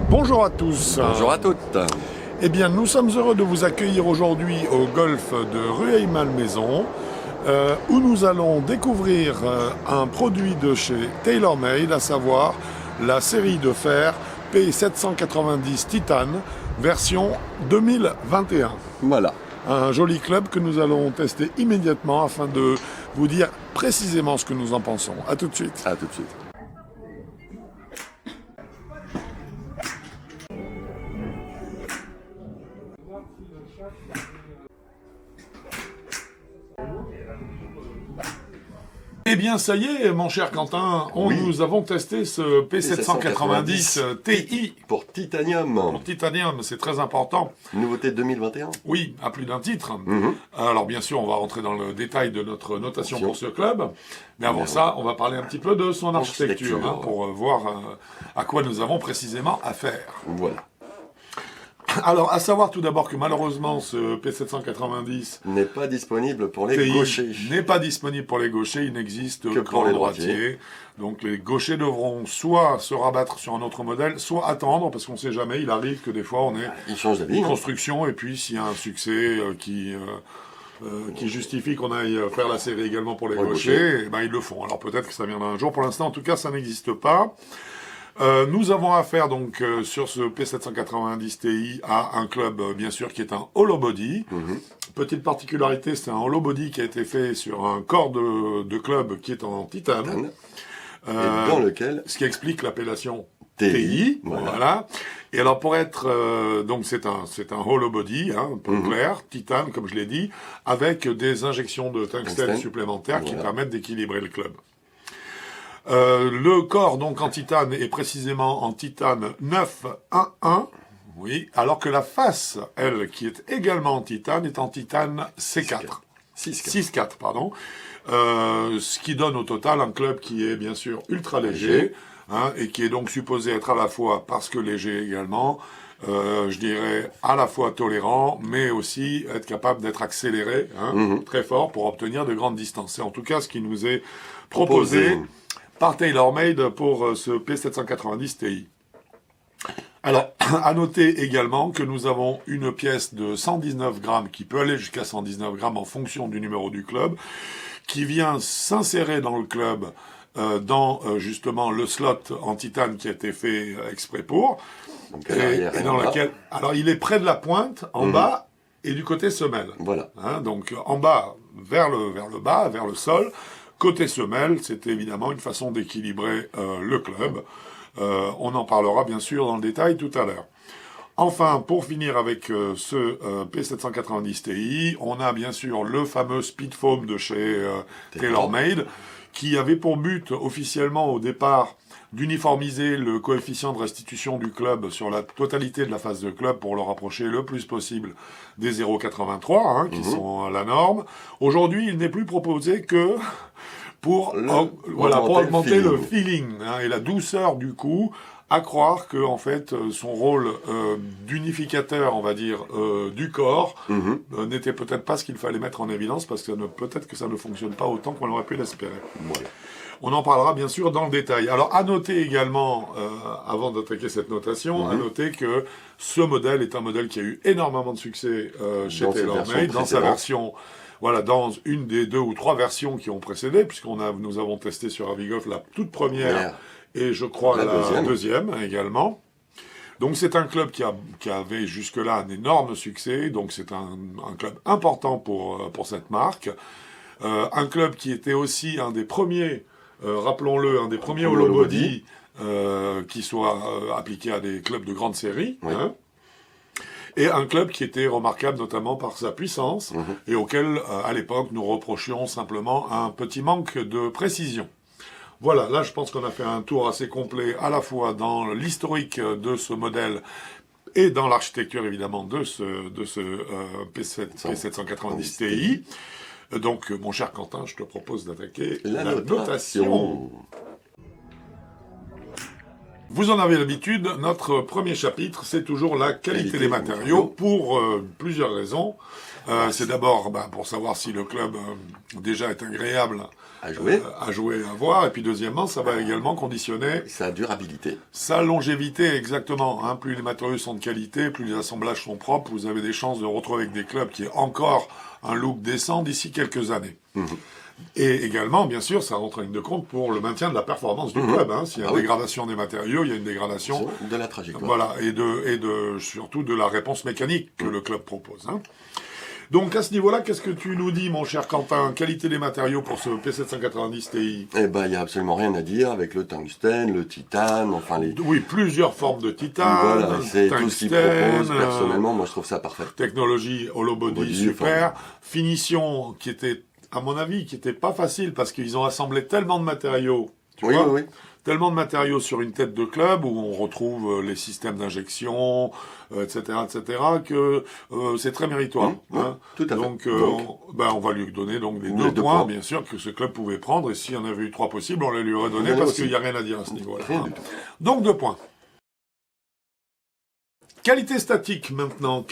Bonjour à tous. Bonjour à toutes. Eh bien, nous sommes heureux de vous accueillir aujourd'hui au golf de Rueil-Malmaison, où nous allons découvrir un produit de chez TaylorMade, à savoir la série de fer P790 Titan, version 2021. Voilà. Un joli club que nous allons tester immédiatement afin de vous dire précisément ce que nous en pensons. A tout de suite. À tout de suite. Eh bien, ça y est, mon cher Quentin, nous avons testé ce P790 Ti pour Titanium. pour Titanium, c'est très important. Nouveauté 2021. Oui, à plus d'un titre. Alors bien sûr, on va rentrer dans le détail de notre notation pour ce club, mais avant ça, on va parler un petit peu de son architecture, pour voir à quoi nous avons précisément affaire. Voilà. Alors, à savoir tout d'abord que malheureusement, ce P790 n'est pas disponible pour les gauchers. N'est pas disponible pour les gauchers, il n'existe que pour les droitiers. Donc les gauchers devront soit se rabattre sur un autre modèle, soit attendre, parce qu'on ne sait jamais, il arrive que des fois on ait une construction, et puis s'il y a un succès qui justifie qu'on aille faire la série également pour les gauchers, eh ben, ils le font. Alors peut-être que ça viendra un jour, pour l'instant en tout cas ça n'existe pas. Nous avons affaire donc sur ce P790 Ti à un club bien sûr qui est un hollow body. Petite particularité, c'est un hollow body qui a été fait sur un corps de club qui est en titane. Et dans lequel, ce qui explique l'appellation TI. Voilà. Et alors pour être donc c'est un hollow body, un peu clair, titane comme je l'ai dit, avec des injections de tungstène supplémentaires qui permettent d'équilibrer le club. Le corps donc en titane est précisément en titane 911, oui, alors que la face, elle, qui est également en titane, est en titane C4. 6-4, pardon. Ce qui donne au total un club qui est bien sûr ultra léger, et qui est donc supposé être à la fois, parce que léger également, je dirais à la fois tolérant, mais aussi être capable d'être accéléré, très fort pour obtenir de grandes distances. C'est en tout cas ce qui nous est proposé par TaylorMade pour ce P790 Ti. Alors, à noter également que nous avons une pièce de 119 grammes, qui peut aller jusqu'à 119 grammes en fonction du numéro du club, qui vient s'insérer dans le club, dans justement le slot en titane qui a été fait exprès pour, donc, et dans lequel, alors il est près de la pointe, en bas, et du côté semelle. Voilà. Donc en bas, vers le bas, vers le sol. Côté semelle, c'est évidemment une façon d'équilibrer le club. On en parlera bien sûr dans le détail tout à l'heure. Enfin, pour finir avec ce P790 Ti, on a bien sûr le fameux Speed Foam de chez TaylorMade, qui avait pour but officiellement au départ d'uniformiser le coefficient de restitution du club sur la totalité de la phase de club pour le rapprocher le plus possible des 0,83, qui sont la norme. Aujourd'hui, il n'est plus proposé que pour augmenter le feeling et la douceur du coup, à croire que en fait son rôle d'unificateur, on va dire, du corps n'était peut-être pas ce qu'il fallait mettre en évidence, parce que peut-être que ça ne fonctionne pas autant qu'on aurait pu l'espérer. Voilà. On en parlera bien sûr dans le détail. Alors à noter également, avant d'attaquer cette notation, à noter que ce modèle est un modèle qui a eu énormément de succès chez TaylorMade, dans sa version, voilà, dans une des 2 ou 3 versions qui ont précédé, nous avons testé sur Avigolf la toute première, et je crois la deuxième également. Donc c'est un club qui avait jusque-là un énorme succès, donc c'est un club important pour cette marque. Un club qui était aussi un des premiers, rappelons-le, un des premiers hollow body qui soit appliqué à des clubs de grande série. Et un club qui était remarquable notamment par sa puissance, et auquel, à l'époque, nous reprochions simplement un petit manque de précision. Voilà, là je pense qu'on a fait un tour assez complet, à la fois dans l'historique de ce modèle, et dans l'architecture évidemment de ce P790 Ti. Donc, mon cher Quentin, je te propose d'attaquer la notation. Vous en avez l'habitude, notre premier chapitre, c'est toujours la qualité des matériaux, pour plusieurs raisons. C'est d'abord pour savoir si le club déjà est agréable à jouer, à voir. Et puis deuxièmement, ça va également conditionner sa durabilité. Sa longévité, exactement. Hein. Plus les matériaux sont de qualité, plus les assemblages sont propres, vous avez des chances de retrouver avec des clubs qui aient encore un look décent d'ici quelques années. Et également, bien sûr, ça rentre en ligne de compte pour le maintien de la performance du club. Hein. S'il y a une dégradation des matériaux, il y a une dégradation de la trajectoire. Voilà, et surtout de la réponse mécanique que le club propose. Hein. Donc à ce niveau-là, qu'est-ce que tu nous dis, mon cher Quentin? Qualité des matériaux pour ce P790 Ti? Eh ben, il y a absolument rien à dire avec le tungstène, le titane, enfin les... Oui, plusieurs formes de titane, voilà, c'est tout ce qu'ils proposent. tungstène, Personnellement, moi, je trouve ça parfait. technologie hollow body super, finition qui était, à mon avis, qui était pas facile parce qu'ils ont assemblé tellement de matériaux, tu vois, oui. Tellement de matériaux sur une tête de club où on retrouve les systèmes d'injection, etc., que c'est très méritoire. Hein. Tout à fait. Donc, on va lui donner donc les deux points, bien sûr, que ce club pouvait prendre. Et s'il y en avait eu 3 possibles, on les lui aurait donné parce qu'il n'y a rien à dire à ce niveau-là. Hein. Donc 2 points. Qualité statique maintenant.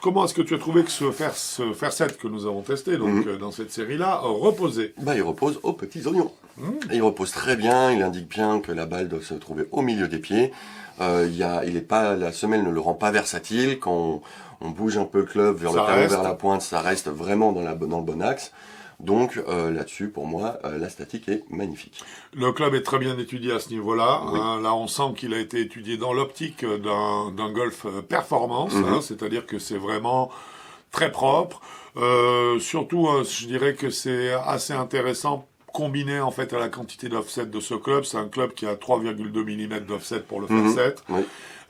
Comment est-ce que tu as trouvé que ce Fair 7 que nous avons testé donc dans cette série-là reposait? Il repose aux petits oignons. Et il repose très bien. Il indique bien que la balle doit se trouver au milieu des pieds. La semelle ne le rend pas versatile. Quand on bouge un peu le club vers le talon, vers la pointe, ça reste vraiment dans le bon axe. Donc là-dessus, pour moi, la statique est magnifique. Le club est très bien étudié à ce niveau-là. Hein. Là, on sent qu'il a été étudié dans l'optique d'un golf performance, hein, c'est-à-dire que c'est vraiment très propre. Surtout, je dirais que c'est assez intéressant combiné en fait à la quantité d'offset de ce club. C'est un club qui a 3,2 mm d'offset pour le Fair 7.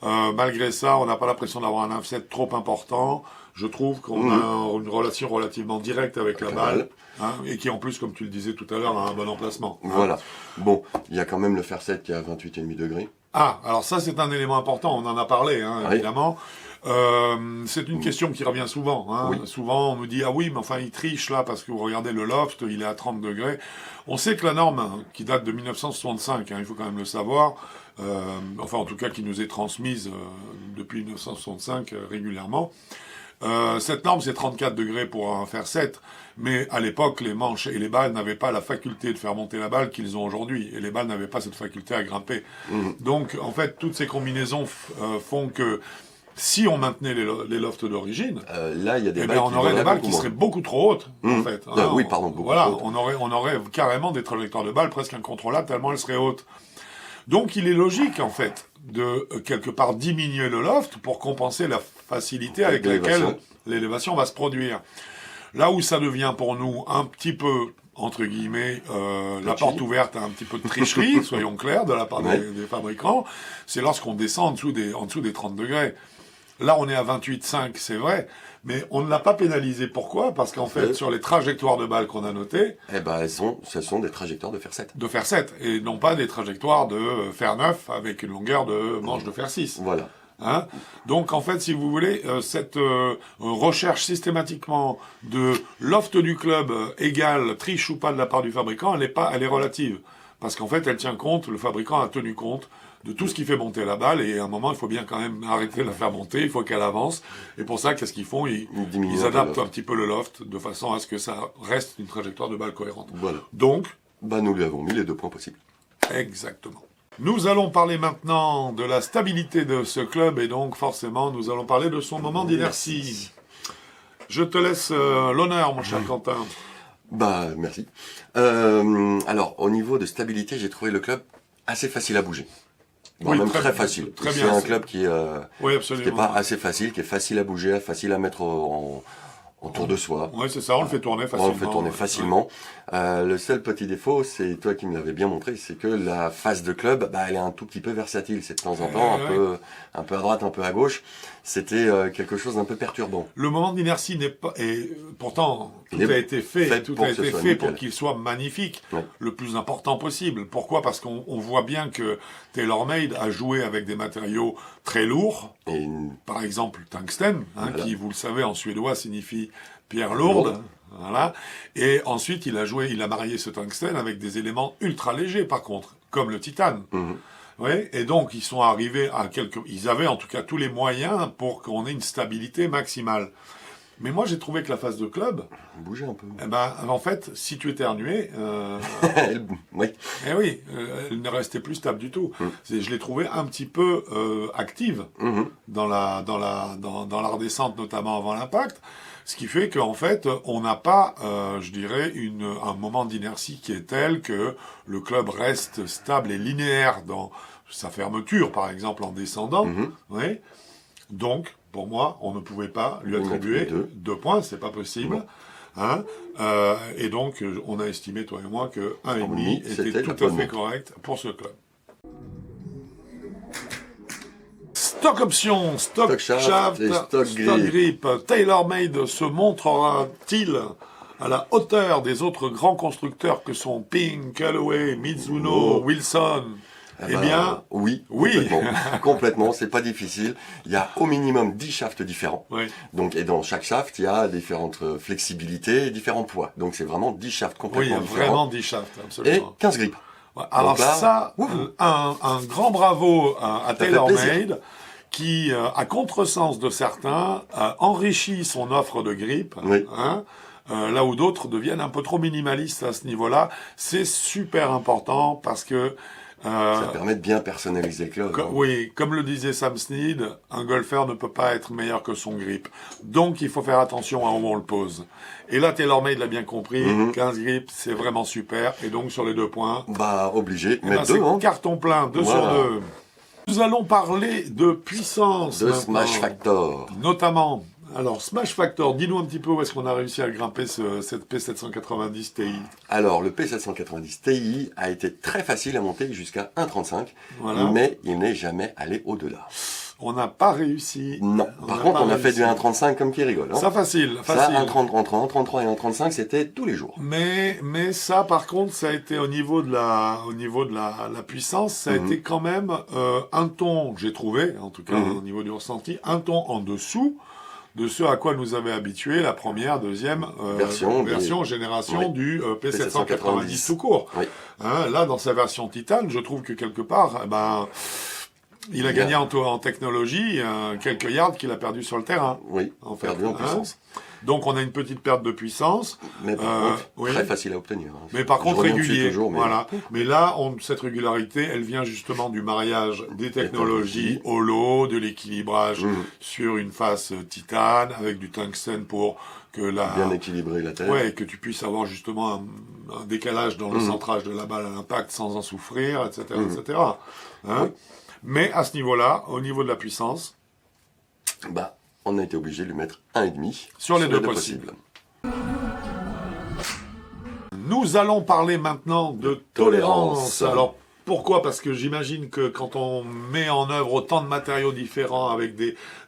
Malgré ça, on n'a pas l'impression d'avoir un offset trop important. Je trouve qu'on a une relation relativement directe avec la balle, hein, et qui en plus, comme tu le disais tout à l'heure, a un bon emplacement. Hein. Voilà. Bon, il y a quand même le Fair 7 qui est à 28,5 degrés. Ah, alors ça c'est un élément important, on en a parlé, hein, évidemment. C'est une question qui revient souvent. Hein. Souvent on nous dit, ah oui, mais enfin il triche là, parce que vous regardez le loft, il est à 30 degrés. On sait que la norme, qui date de 1965, hein, il faut quand même le savoir, enfin en tout cas qui nous est transmise depuis 1965 régulièrement, cette norme, c'est 34 degrés pour un Fair 7, mais à l'époque, les manches et les balles n'avaient pas la faculté de faire monter la balle qu'ils ont aujourd'hui, et les balles n'avaient pas cette faculté à grimper. Donc, en fait, toutes ces combinaisons font que si on maintenait les lofts d'origine, là, il y a des balles on aurait des balles qui seraient beaucoup trop hautes, en fait. Hein, beaucoup trop hautes. On aurait carrément des trajectoires de balles presque incontrôlables tellement elles seraient hautes. Donc, il est logique, en fait, de quelque part diminuer le loft pour compenser la facilité avec laquelle l'élévation va se produire. Là où ça devient pour nous un petit peu, entre guillemets, la porte ouverte à un petit peu de tricherie, soyons clairs, de la part des fabricants, c'est lorsqu'on descend en dessous des 30 degrés. Là, on est à 28,5, c'est vrai, mais on ne l'a pas pénalisé. Pourquoi? Parce qu'en fait, sur les trajectoires de balles qu'on a notées... ce sont des trajectoires de Fair 7. De Fair 7, et non pas des trajectoires de Fair 9 avec une longueur de manche de Fair 6. Voilà. Hein? Donc, en fait, si vous voulez, cette recherche systématiquement de loft du club égale triche ou pas de la part du fabricant, elle est relative. Parce qu'en fait, elle tient compte, le fabricant a tenu compte de tout ce qui fait monter la balle, et à un moment, il faut bien quand même arrêter de la faire monter, il faut qu'elle avance. Et pour ça, qu'est-ce qu'ils font? Ils adaptent un petit peu le loft, de façon à ce que ça reste une trajectoire de balle cohérente. Voilà. Donc... nous lui avons mis les 2 points possibles. Exactement. Nous allons parler maintenant de la stabilité de ce club, et donc forcément, nous allons parler de son moment d'inertie. Je te laisse l'honneur, mon cher Quentin. Merci. Alors, au niveau de stabilité, j'ai trouvé le club assez facile à bouger. Même très facile. C'est un club qui est pas assez facile, qui est facile à bouger, facile à mettre autour de soi. Oui, c'est ça, on le fait tourner facilement. On le fait tourner facilement. Le seul petit défaut, c'est toi qui me l'avais bien montré, c'est que la face de club, elle est un tout petit peu versatile. C'est de temps en temps un peu à droite, un peu à gauche. C'était quelque chose d'un peu perturbant. Le moment d'inertie n'est pas, et pourtant, tout a été fait pour qu'il soit magnifique, le plus important possible. Pourquoi? Parce qu'on voit bien que TaylorMade a joué avec des matériaux très lourds. Par exemple, tungstène, qui, vous le savez, en suédois signifie pierre lourde. Voilà. Et ensuite, il a marié ce tungstène avec des éléments ultra légers, par contre, comme le titane. Oui, et donc ils sont arrivés ils avaient en tout cas tous les moyens pour qu'on ait une stabilité maximale. Mais moi, j'ai trouvé que la phase de club, bouger un peu. eh ben, en fait, si tu éternuais, Oui. eh oui, elle ne restait plus stable du tout. Je l'ai trouvée un petit peu active dans la redescente, notamment avant l'impact. Ce qui fait qu'en fait, on n'a pas, je dirais, un moment d'inertie qui est tel que le club reste stable et linéaire dans sa fermeture, par exemple, en descendant. Oui. Donc, pour moi, on ne pouvait pas lui attribuer 2 points, c'est pas possible. Hein, et donc, on a estimé, toi et moi, que 1,5 était tout à fait correct pour ce club. Stock option, stock shaft, stock grip, TaylorMade se montrera-t-il à la hauteur des autres grands constructeurs que sont Ping, Callaway, Mizuno, Wilson? Eh bien, oui. Complètement, c'est pas difficile. Il y a au minimum 10 shafts différents. Oui. Donc, et dans chaque shaft, il y a différentes flexibilités et différents poids. Donc, c'est vraiment 10 shafts complètement différents. Oui, vraiment 10 shafts, absolument. Et 15 grips. Ouais, alors là, ça, un grand bravo à TaylorMade qui, à contresens de certains, enrichit son offre de grip. Oui. Hein, là où d'autres deviennent un peu trop minimalistes à ce niveau-là. C'est super important parce que ça permet de bien personnaliser le club. Oui, comme le disait Sam Snead, un golfeur ne peut pas être meilleur que son grip. Donc, il faut faire attention à où on le pose. Et là, TaylorMade l'a bien compris, 15 grips, c'est vraiment super. Et donc, sur les 2 points... Bah, obligé, mettre 2, hein. Carton plein, 2 sur 2. Nous allons parler de puissance. De Smash Factor. Notamment... Alors, Smash Factor, dis-nous un petit peu où est-ce qu'on a réussi à grimper cette P790 Ti. Alors, le P790 Ti a été très facile à monter jusqu'à 1,35, mais il n'est jamais allé au-delà. On n'a pas réussi. Non. Par contre, on a fait du 1,35 comme qui rigole. Hein. Ça, facile. Ça, 1,30, 1,33 et 1,35, c'était tous les jours. Mais ça, par contre, ça a été au niveau de la puissance, ça a été quand même un ton, j'ai trouvé, en tout cas au niveau du ressenti, un ton en dessous de ce à quoi nous avait habitué la première, deuxième génération du P790 tout court. Oui. Hein, là, dans sa version Titane, je trouve que quelque part, il a gagné en technologie quelques yards qu'il a perdu sur le terrain. Oui, en fait, perdu en puissance. Donc on a une petite perte de puissance. Mais par contre, très facile à obtenir. Hein. Mais par contre régulier. Voilà. Mais là, cette régularité, elle vient justement du mariage des technologies holo, de l'équilibrage sur une face titane, avec du tungstène pour que bien équilibrer la tête. Ouais, que tu puisses avoir justement un décalage dans le centrage de la balle à l'impact sans en souffrir, etc. etc. Hein. Mais à ce niveau-là, au niveau de la puissance, on a été obligé de lui mettre 1,5 sur les deux possibles. Nous allons parler maintenant de tolérance. Alors, pourquoi? Parce que j'imagine que quand on met en œuvre autant de matériaux différents, avec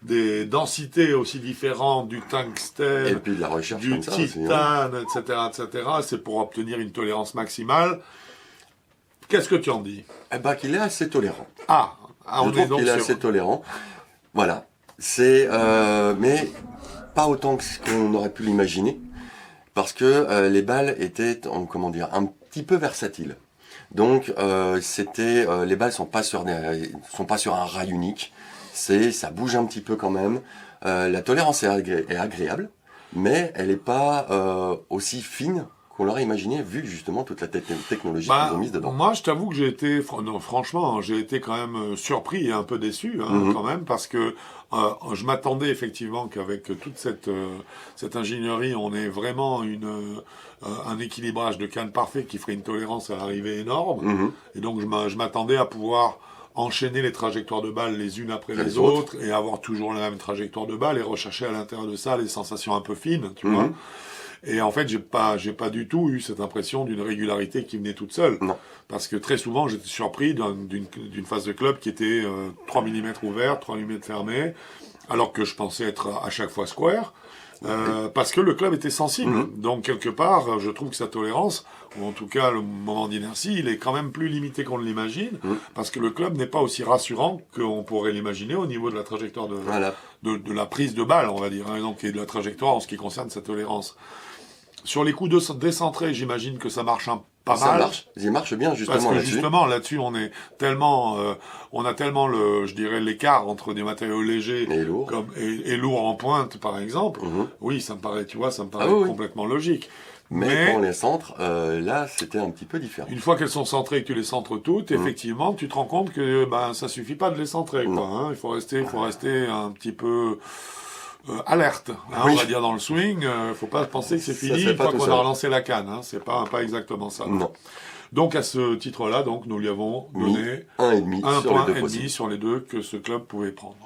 des densités aussi différentes, du tungstène, et puis de la recherche du titane, etc., c'est pour obtenir une tolérance maximale. Qu'est-ce que tu en dis? Qu'il est assez tolérant. On je trouve qu'il est assez tolérant. Voilà. C'est mais pas autant qu'on aurait pu l'imaginer, parce que les balles étaient, un petit peu versatiles. Donc les balles sont pas sur un rail unique. Ça bouge un petit peu quand même. La tolérance est agréable, mais elle n'est pas aussi fine qu'on l'aurait imaginé, vu justement toute la technologie qu'ils ont mise dedans. Moi, je t'avoue que j'ai été, franchement, j'ai été quand même surpris et un peu déçu, quand même, parce que je m'attendais effectivement qu'avec toute cette ingénierie, on ait vraiment un équilibrage de canne parfait qui ferait une tolérance à l'arrivée énorme. Et donc, je m'attendais à pouvoir enchaîner les trajectoires de balles les unes après les autres et avoir toujours la même trajectoire de balles et rechercher à l'intérieur de ça les sensations un peu fines, tu vois. Et en fait, j'ai pas du tout eu cette impression d'une régularité qui venait toute seule. Non. Parce que très souvent, j'étais surpris d'une phase de club qui était 3 mm ouverte, 3 mm fermée, alors que je pensais être à chaque fois square, parce que le club était sensible. Donc, quelque part, je trouve que sa tolérance, ou en tout cas le moment d'inertie, il est quand même plus limité qu'on ne l'imagine, parce que le club n'est pas aussi rassurant qu'on pourrait l'imaginer au niveau de la trajectoire de la prise de balle, on va dire, hein, donc, et de la trajectoire en ce qui concerne sa tolérance. Sur les coups décentrés, j'imagine que ça marche un pas ça mal. marche, il marche bien justement Parce que là-dessus. justement, là-dessus, on est tellement, on a tellement je dirais, l'écart entre des matériaux légers Et lourd. et lourds en pointe, par exemple. Oui, ça me paraît, tu vois, ça me paraît oui. complètement logique. Mais quand on les centre, là, c'était un petit peu différent. Une fois qu'elles sont centrées et que tu les centres toutes, effectivement, tu te rends compte que ça suffit pas de les centrer, quoi. Hein. Il faut rester un petit peu alerte, hein, Oui. on va dire dans le swing. Faut pas penser que c'est fini fait une pas fois tout qu'on seul. a relancé la canne. Hein. C'est pas exactement ça. Non. Donc à ce titre-là, donc nous lui avons donné un et demi un sur point les deux et possibles. demi sur les deux que ce club pouvait prendre.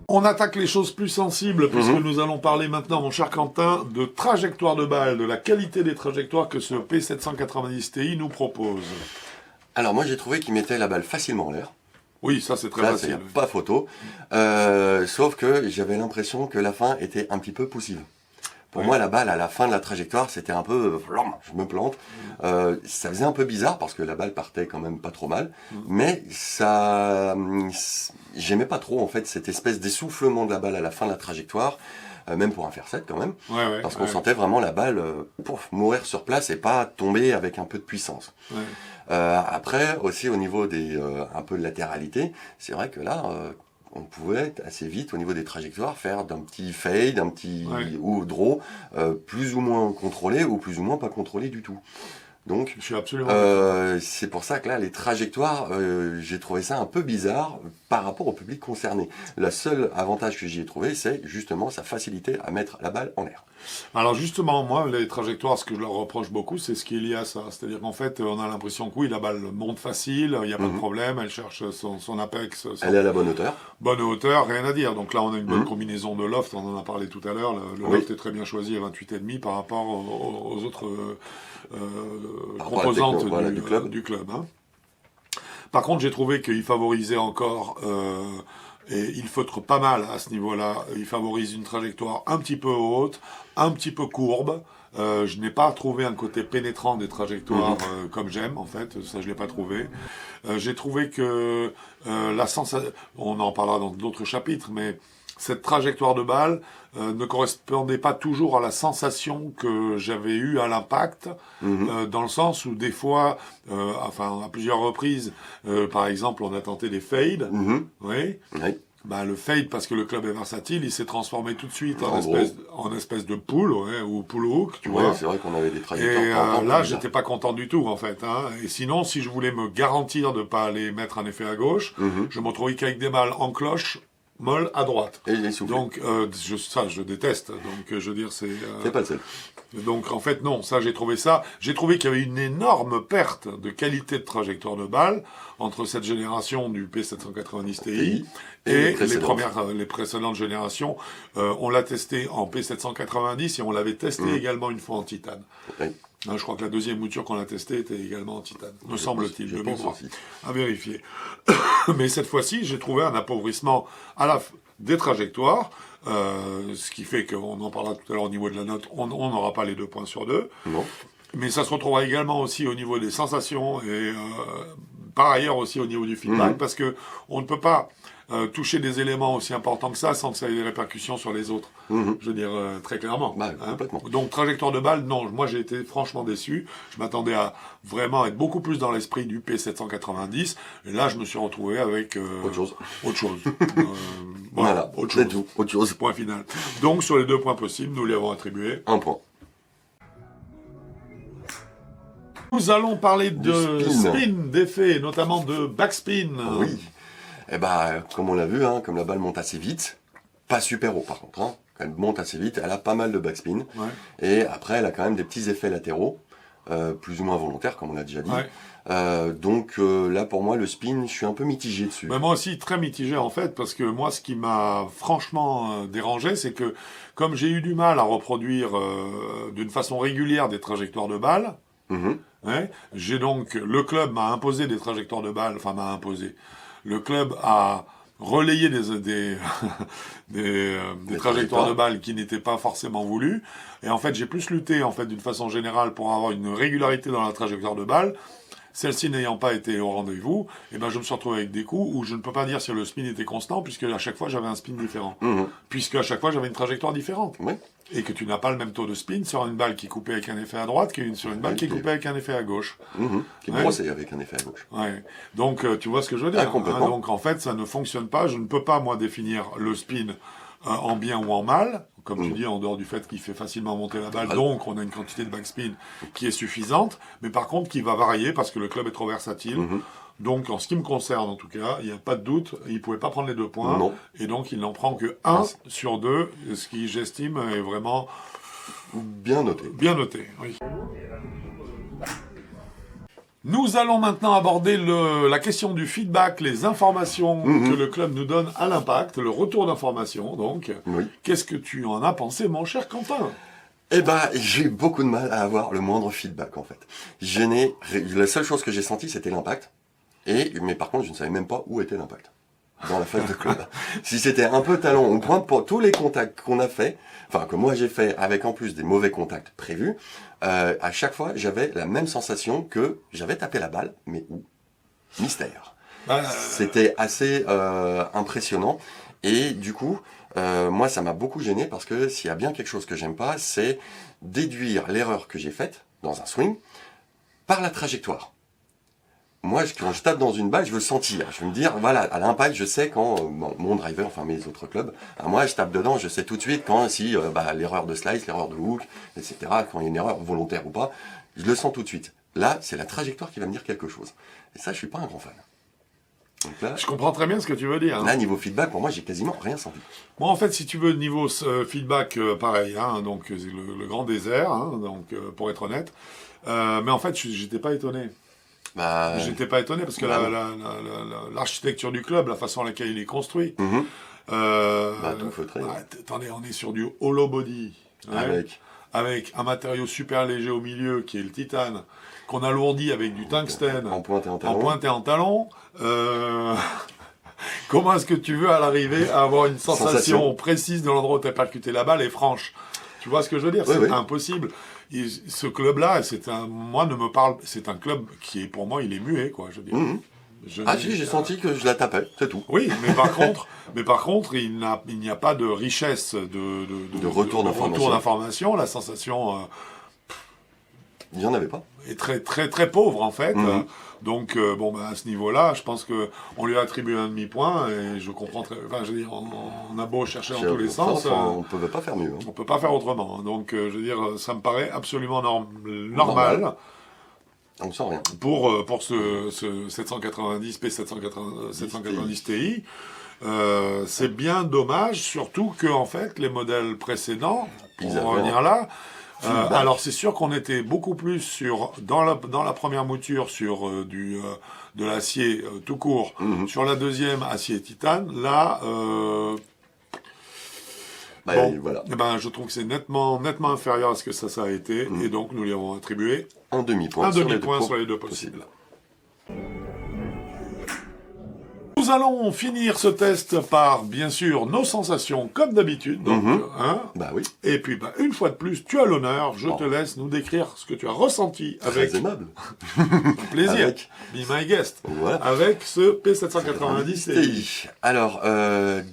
On attaque les choses plus sensibles, puisque nous allons parler maintenant, mon cher Quentin, de trajectoire de balle, de la qualité des trajectoires que ce P790 Ti nous propose. Alors moi j'ai trouvé qu'il mettait la balle facilement en l'air. Oui, ça c'est très Là, il facile. n'y a pas photo. Sauf que j'avais l'impression que la fin était un petit peu poussive. Pour moi, la balle, à la fin de la trajectoire, c'était un peu... je me plante. Ça faisait un peu bizarre, parce que la balle partait quand même pas trop mal. Mais ça... J'aimais pas trop, en fait, cette espèce d'essoufflement de la balle à la fin de la trajectoire. Même pour un faire 7 quand même. Parce qu'on sentait vraiment la balle mourir sur place et pas tomber avec un peu de puissance. Après, aussi au niveau des un peu de latéralité, c'est vrai que là... on pouvait assez vite, au niveau des trajectoires, faire d'un petit fade, ou draw, plus ou moins contrôlé, ou plus ou moins pas contrôlé du tout. Donc, je suis absolument c'est pour ça que là, les trajectoires, j'ai trouvé ça un peu bizarre par rapport au public concerné. Le seul avantage que j'y ai trouvé, c'est justement sa facilité à mettre la balle en l'air. Alors justement, moi, les trajectoires, ce que je leur reproche beaucoup, c'est ce qui est lié à ça. C'est-à-dire qu'en fait, on a l'impression que oui, la balle monte facile, il n'y a pas de problème, elle cherche son apex. Elle est à la bonne hauteur. Bonne hauteur, rien à dire. Donc là, on a une bonne combinaison de loft, on en a parlé tout à l'heure. Le loft est très bien choisi à 28,5 par rapport aux autres composantes du club. Hein. Par contre, j'ai trouvé qu'il favorisait encore... et il feutre pas mal à ce niveau-là. Il favorise une trajectoire un petit peu haute, un petit peu courbe. Je n'ai pas trouvé un côté pénétrant des trajectoires comme j'aime, en fait. Ça, je l'ai pas trouvé. J'ai trouvé que la sensation... On en parlera dans d'autres chapitres, mais cette trajectoire de balle ne correspondait pas toujours à la sensation que j'avais eue à l'impact, dans le sens où des fois, à plusieurs reprises, par exemple, on a tenté des fades, oui. Le fade, parce que le club est versatile, il s'est transformé tout de suite en espèce de pull, ou pull hook, tu vois. C'est vrai qu'on avait des trajectoires. Et là, j'étais pas content du tout, en fait. Hein. Et sinon, si je voulais me garantir de pas aller mettre un effet à gauche, je me retrouvais qu'avec des balles en cloche, molle à droite. Et il est soufflé. Donc, je déteste. Donc, je veux dire, c'est... C'est pas le seul. Donc, en fait, non, ça, j'ai trouvé ça. J'ai trouvé qu'il y avait une énorme perte de qualité de trajectoire de balle entre cette génération du P790 Ti et les précédentes générations. On l'a testé en P790 et on l'avait testé également une fois en titane. Oui. Je crois que la deuxième mouture qu'on a testée était également en titane, me semble-t-il, de mémoire. À vérifier. Mais cette fois-ci, j'ai trouvé un appauvrissement des trajectoires, ce qui fait qu'on en parlera tout à l'heure au niveau de la note, on n'aura pas les 2 points sur 2. Non. Mais ça se retrouvera également aussi au niveau des sensations et par ailleurs aussi au niveau du feedback, parce que on ne peut pas toucher des éléments aussi importants que ça sans que ça ait des répercussions sur les autres. Je veux dire, très clairement. Complètement. Donc, trajectoire de balle, non. Moi, j'ai été franchement déçu. Je m'attendais à vraiment être beaucoup plus dans l'esprit du P790. Et là, je me suis retrouvé avec... autre chose. Voilà, autre chose. Tout. Autre chose. Point final. Donc, sur les 2 points possibles, nous lui avons attribué 1 point. Nous allons parler de spin, d'effet, notamment de backspin. Oui. Comme on l'a vu, comme la balle monte assez vite, pas super haut par contre, elle monte assez vite, elle a pas mal de backspin, et après elle a quand même des petits effets latéraux, plus ou moins volontaires comme on l'a déjà dit. Donc là pour moi le spin, je suis un peu mitigé dessus. Moi aussi très mitigé en fait, parce que moi ce qui m'a franchement dérangé, c'est que comme j'ai eu du mal à reproduire d'une façon régulière des trajectoires de balles, j'ai donc, le club m'a imposé des trajectoires de balles, le club a relayé des trajectoires de balles qui n'étaient pas forcément voulues. Et en fait, j'ai plus lutté, d'une façon générale, pour avoir une régularité dans la trajectoire de balle. Celle-ci n'ayant pas été au rendez-vous, eh ben je me suis retrouvé avec des coups où je ne peux pas dire si le spin était constant, puisque à chaque fois j'avais un spin différent. Puisque à chaque fois j'avais une trajectoire différente. Oui. Et que tu n'as pas le même taux de spin sur une balle qui est coupée avec un effet à droite que sur une balle qui est coupée avec un effet à gauche. Qui est brossée avec un effet à gauche. Ouais. Donc tu vois ce que je veux dire. Complètement. Donc en fait ça ne fonctionne pas. Je ne peux pas moi définir le spin en bien ou en mal. Comme tu dis, en dehors du fait qu'il fait facilement monter la balle, donc on a une quantité de backspin qui est suffisante, mais par contre qui va varier parce que le club est trop versatile. Donc en ce qui me concerne en tout cas, il n'y a pas de doute, il ne pouvait pas prendre les 2 points, et donc il n'en prend que 1 sur 2, ce qui j'estime est vraiment bien noté. Bien noté, oui. Nous allons maintenant aborder la question du feedback, les informations que le club nous donne à l'impact, le retour d'informations, donc. Oui. Qu'est-ce que tu en as pensé, mon cher Quentin? Eh ben, j'ai eu beaucoup de mal à avoir le moindre feedback, en fait. La seule chose que j'ai sentie, c'était l'impact. Mais par contre, je ne savais même pas où était l'impact dans la phase de club. Si c'était un peu talon, on pointe pour tous les contacts qu'on a fait, enfin que moi j'ai fait avec en plus des mauvais contacts prévus, à chaque fois j'avais la même sensation que j'avais tapé la balle, mais où? Mystère. C'était assez impressionnant et du coup, moi ça m'a beaucoup gêné parce que s'il y a bien quelque chose que j'aime pas, c'est déduire l'erreur que j'ai faite dans un swing par la trajectoire. Moi, quand je tape dans une balle, je veux le sentir. Je veux me dire, voilà, à l'impact, je sais quand mon driver, enfin mes autres clubs, moi, je tape dedans, je sais tout de suite quand si l'erreur de slice, l'erreur de hook, etc. Quand il y a une erreur volontaire ou pas, je le sens tout de suite. Là, c'est la trajectoire qui va me dire quelque chose. Et ça, je suis pas un grand fan. Donc là, je comprends très bien ce que tu veux dire. Là, niveau feedback, pour moi, j'ai quasiment rien senti. Moi, en fait, si tu veux, niveau feedback, pareil, donc c'est le grand désert, donc pour être honnête. Mais en fait, j'étais pas étonné. J'étais pas étonné parce que l'architecture du club, la façon à laquelle il est construit. Tout feutré. Attendez, on est sur du hollow body. Avec un matériau super léger au milieu qui est le titane, qu'on alourdit avec du tungstène. En pointe et en talon. Comment est-ce que tu veux à l'arrivée avoir une sensation précise de l'endroit où tu as percuté la balle et franche? Tu vois ce que je veux dire? C'est impossible. Ce club-là, c'est un club qui est, pour moi, il est muet, quoi, je veux dire. J'ai senti que je la tapais, c'est tout. Oui, mais par contre, il n'y a pas de richesse de retour d'information. La sensation il n'y en avait pas. Est très, très, très pauvre, en fait. Donc, à ce niveau-là, je pense qu'on lui a attribué un demi-point, et je comprends je veux dire, on a beau chercher dans tous les sens. On ne peut pas faire mieux. On peut pas faire autrement. Donc, je veux dire, ça me paraît absolument normal. On ne sent rien. Pour ce 790 790 Ti. C'est bien dommage, surtout que, en fait, les modèles précédents, pour en revenir là, alors c'est sûr qu'on était beaucoup plus dans la première mouture sur de l'acier tout court, sur la deuxième acier titane. Là, voilà. Je trouve que c'est nettement inférieur à ce que ça a été, et donc nous lui avons attribué un demi-point sur les deux possibles. Nous allons finir ce test par, bien sûr, nos sensations, comme d'habitude. Donc, oui. Et puis, une fois de plus, tu as l'honneur. Je te laisse nous décrire ce que tu as ressenti avec... Très aimable. Un plaisir. Be my guest. Voilà. Avec ce P790 Ti. Alors,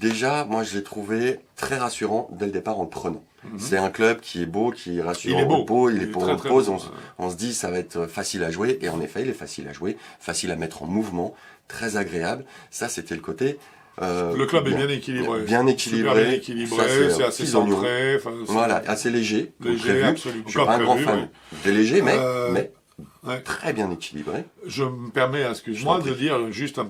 déjà, moi, je l'ai trouvé très rassurant dès le départ en le prenant. C'est un club qui est beau, qui est rassurant. Il est beau. Il est pour en pause. On se dit, ça va être facile à jouer. Et en effet, il est facile à jouer, facile à mettre en mouvement, très agréable. Ça, c'était le côté... le club est bien équilibré. Bien équilibré. C'est assez centré. Voilà, assez léger. Léger, absolument. Je suis pas un grand fan de léger, mais très bien équilibré. Je me permets, excuse-moi, de dire juste une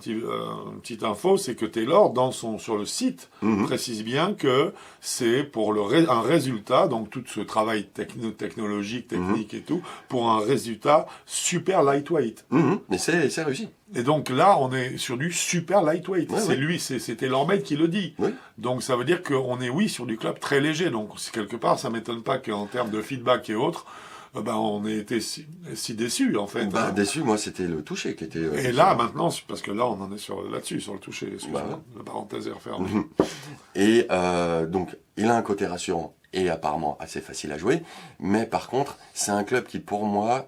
petite info, c'est que Taylor, sur le site, précise bien que c'est pour un résultat, donc tout ce travail technologique, technique et tout, pour un résultat super lightweight. Mais c'est réussi. Et donc là, on est sur du super lightweight. C'est TaylorMade qui le dit. Oui. Donc ça veut dire qu'on est, sur du club très léger. Donc quelque part, ça m'étonne pas qu'en termes de feedback et autres, on ait été si déçus, en fait. Déçu, moi, c'était le toucher qui était... et là, maintenant, parce que là, on en est sur le toucher, la parenthèse est refermée. Et donc, il a un côté rassurant et apparemment assez facile à jouer. Mais par contre, c'est un club qui, pour moi,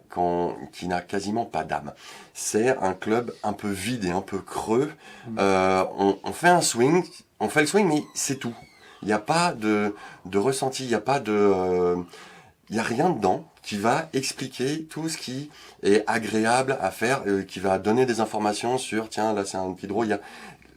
qui n'a quasiment pas d'âme. C'est un club un peu vide et un peu creux. On fait un swing, on fait le swing, mais c'est tout. Il n'y a pas de ressenti, il n'y a pas il n'y a rien dedans qui va expliquer tout ce qui est agréable à faire, qui va donner des informations sur, tiens, là c'est un petit draw.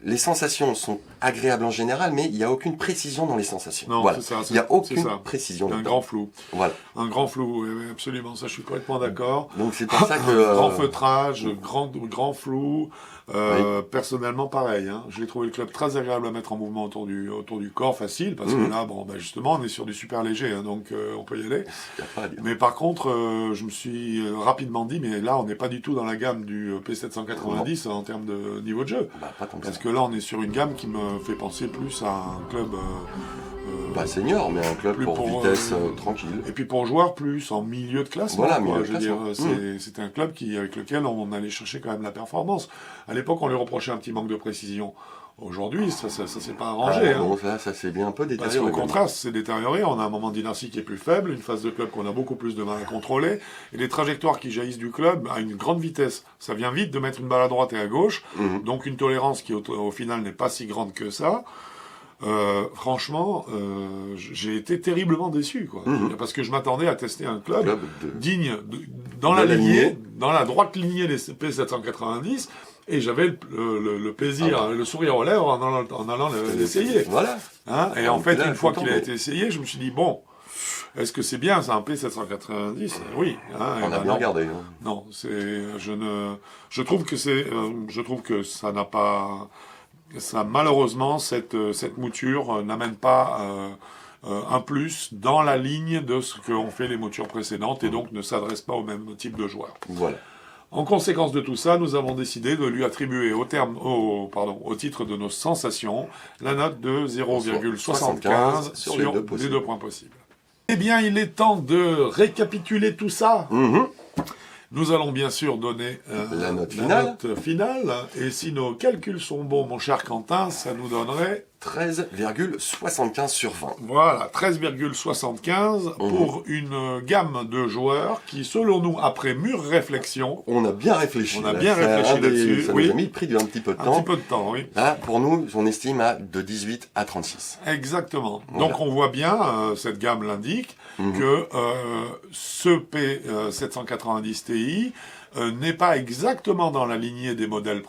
Les sensations sont agréables en général, mais il n'y a aucune précision dans les sensations. Non, voilà. c'est ça. Il n'y a aucune précision. Un grand flou. Voilà. Un grand flou, oui, absolument. Ça, je suis complètement d'accord. Donc c'est pour ça que... Grand feutrage, grand flou. Oui. Personnellement, pareil. Hein. J'ai trouvé le club très agréable à mettre en mouvement autour du corps, facile, parce que là, bon, justement, on est sur du super léger, hein, donc on peut y aller. Y a pas à dire. Mais par contre, je me suis rapidement dit, mais là, on n'est pas du tout dans la gamme du P790 en termes de niveau de jeu. Pas tant que Parce ça. que là, on est sur une gamme qui me fait penser plus à un club... Pas senior, mais un club pour vitesse tranquille. Et puis pour joueurs plus en milieu de classement. Voilà, quoi. milieu de Je veux dire, classement. c'était un club avec lequel on allait chercher quand même la performance. À l'époque, on lui reprochait un petit manque de précision. Aujourd'hui, ça s'est pas arrangé. Ah, bon, ça s'est bien un peu Parce détérioré. qu'au contraire, c'est détérioré. On a un moment d'inertie qui est plus faible, une phase de club qu'on a beaucoup plus de mal à contrôler, et les trajectoires qui jaillissent du club à une grande vitesse. Ça vient vite de mettre une balle à droite et à gauche, donc une tolérance qui au final n'est pas si grande que ça. Franchement, j'ai été terriblement déçu, quoi. Parce que je m'attendais à tester un club digne dans la lignée, dans la droite lignée des P790, et j'avais le plaisir, le sourire aux lèvres en allant l'essayer. Voilà. Hein, et en fait, une fois qu'il a été essayé, je me suis dit, bon, est-ce que c'est bien, c'est un P790? Oui. Hein, On a bien regardé. Hein. Non, je trouve que ça n'a pas... Ça, malheureusement, cette mouture n'amène pas un plus dans la ligne de ce qu'ont fait les moutures précédentes et donc ne s'adresse pas au même type de joueur. Voilà. En conséquence de tout ça, nous avons décidé de lui attribuer au titre de nos sensations la note de 0,75 sur les deux points possibles. Eh bien, il est temps de récapituler tout ça. Nous allons bien sûr donner la note finale. Et si nos calculs sont bons, mon cher Quentin, ça nous donnerait... 13,75 sur 20. Voilà, 13,75 pour une gamme de joueurs qui, selon nous, après mûre réflexion... On a bien réfléchi. On a bien réfléchi là-dessus. Ça nous a mis pris un petit peu de temps. Un petit peu de temps, oui. Là, pour nous, on estime de 18 à 36. Exactement. Voilà. Donc on voit bien, cette gamme l'indique, que ce P790 Ti n'est pas exactement dans la lignée des modèles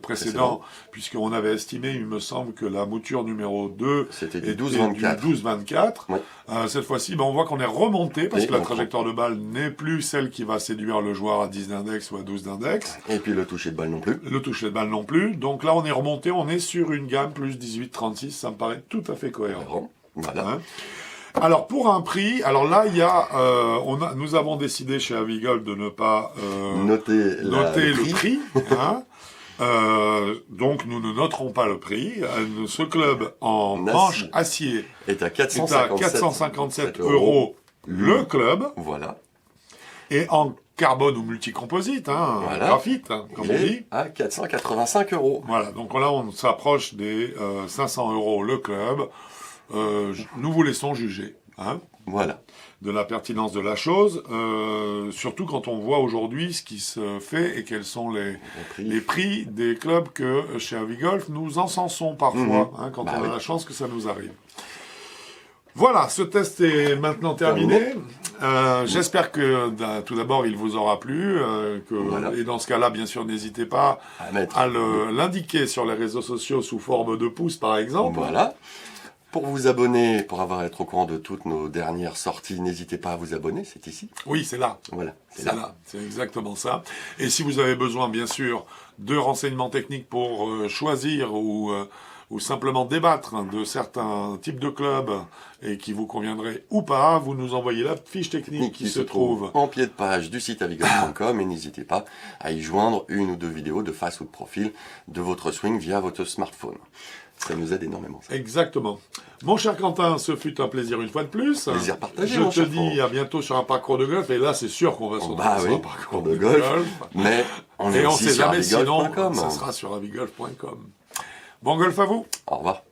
précédents, puisqu'on avait estimé, il me semble, que la mouture numéro 2 c'était du 12-24. 12-24. Ouais. Cette fois-ci, on voit qu'on est remonté, parce que la trajectoire de balle n'est plus celle qui va séduire le joueur à 10 d'index ou à 12 d'index. Et puis le toucher de balle non plus. Le toucher de balle non plus. Donc là, on est remonté, on est sur une gamme plus 18-36, ça me paraît tout à fait cohérent. Voilà. Hein. Alors pour un prix, alors là il y a, nous avons décidé chez Avigol de ne pas noter le prix. Hein. Donc nous ne noterons pas le prix. Ce club en manche acier est à 457 € le club. Voilà. Et en carbone ou multicomposite, hein, voilà. graphite, hein, comme on dit. À 485 €. Voilà, donc là on s'approche des 500 € le club. Nous vous laissons juger, hein, voilà, de la pertinence de la chose, surtout quand on voit aujourd'hui ce qui se fait et quels sont les prix des clubs que chez Avigolf nous encensons parfois, hein, quand on a la chance que ça nous arrive. Voilà, ce test est maintenant terminé. J'espère que tout d'abord il vous aura plu, et dans ce cas-là, bien sûr, n'hésitez pas à l'indiquer sur les réseaux sociaux sous forme de pouce, par exemple. Voilà. Pour vous abonner, pour être au courant de toutes nos dernières sorties, n'hésitez pas à vous abonner, c'est ici. Oui, c'est là. Voilà, c'est là. C'est exactement ça. Et si vous avez besoin, bien sûr, de renseignements techniques pour choisir ou simplement débattre de certains types de clubs et qui vous conviendraient ou pas, vous nous envoyez la fiche technique qui se trouve en pied de page du site avigolf.com et n'hésitez pas à y joindre une ou deux vidéos de face ou de profil de votre swing via votre smartphone. Ça nous aide énormément. Ça. Exactement. Mon cher Quentin, ce fut un plaisir une fois de plus. Plaisir partagé. Je te dis à bientôt sur un parcours de golf. Et là, c'est sûr qu'on va se retrouver sur un parcours de golf. Mais on est et on aussi sait sur jamais, sinon, avigolf.com. ça sera sur avigolf.com. Bon golf à vous. Au revoir.